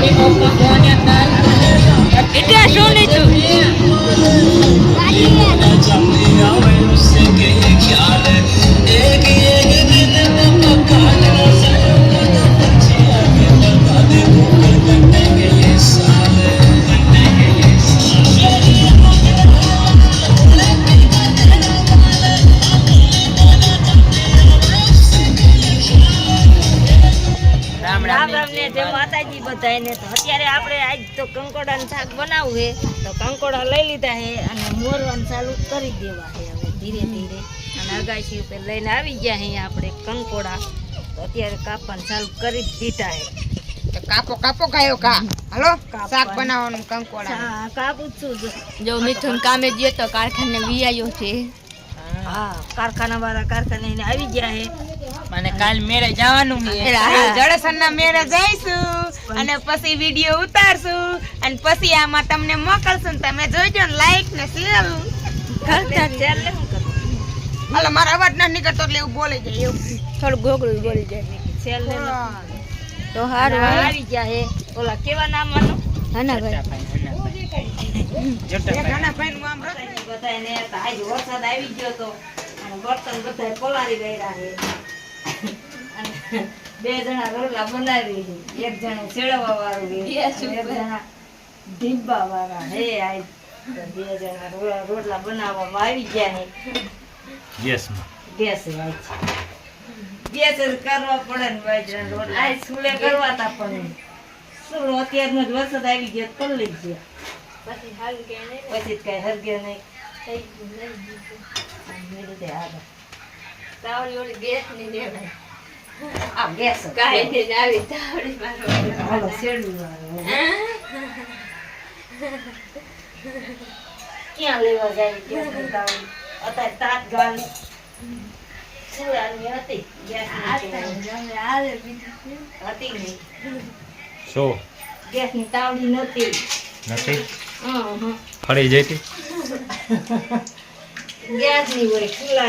Itu sulit tuh. જય માતાજી બધાને. તો અત્યારે આપણે આજ તો કંકોડાનું શાક બનાવવું છે, તો કંકોડા લઈ લીધા છે અને મોરવાનું ચાલુ કરી દેવા છે હવે ધીરે ધીરે. અને અગાસી ઉપર લઈને આવી ગયા છે આપણે કંકોડા, તો અત્યારે કાપવાનું ચાલુ કરી દીધા છે. તો કાપો કાપો ગાયો કા હાલો શાક બનાવવાનું કંકોડા. હા કાપું છું. જો મિથુન કામે ગયો તો કારખાને વિયાયો છે. હા કારખાના વાળા કારખાને આવી ગયા છે. મને કાલ મેરે જવાનું છે, જડસરના મેરે જઈશું અને પછી વિડિયો ઉતારશું અને પછી આમાં તમને મોકલશું. તમે જોઈજો ને લાઈક ને શેર કરતા ચાલે હું કરું. હાલો મારો અવાજ ન નીકળતો એટલે એવું બોલી જાય, એવું થોડું ગોગળું બોલી જાય. ચાલે તો હારું આવી ગયા છે. ઓલા કેવા નામ વાનો ઘણા ભાઈ આમ બધાને આજ વરસાદ આવી ગયો તો અને બર્તન બધા પલાળી ગયા છે. અને બે જણા રોટલા બનાવી છે, એક જણા સેડવા વાળું છે, એક જણા ઢીબા વાળા હે. આજ તો બે જણા રોટલા બનાવવામાં આવી ગયા છે. ગેસ ગેસ કરવા પડે ને ભાઈ રોટલા આજ સુલે કરવા તા પણ સુલો અત્યારનો જ વરસાદ આવી ગયો કરી લીધો. પછી કઈ હરગે નહીં. તાવડી ઓલી ગેસ ની દેવાય. આ ગેસ કાઈ ને આવી તાવડી મારો હાલો શેડું વાળો ક્યાં લેવા જાય ગેસની તાવડી? અત્યારે તાત્કાલ સુરાની હતી ગેસની હતી નહીં. શું ગેસની તાવડી નહોતી. નથી હં ખડી જતી ગેસની હોય ચૂલાની.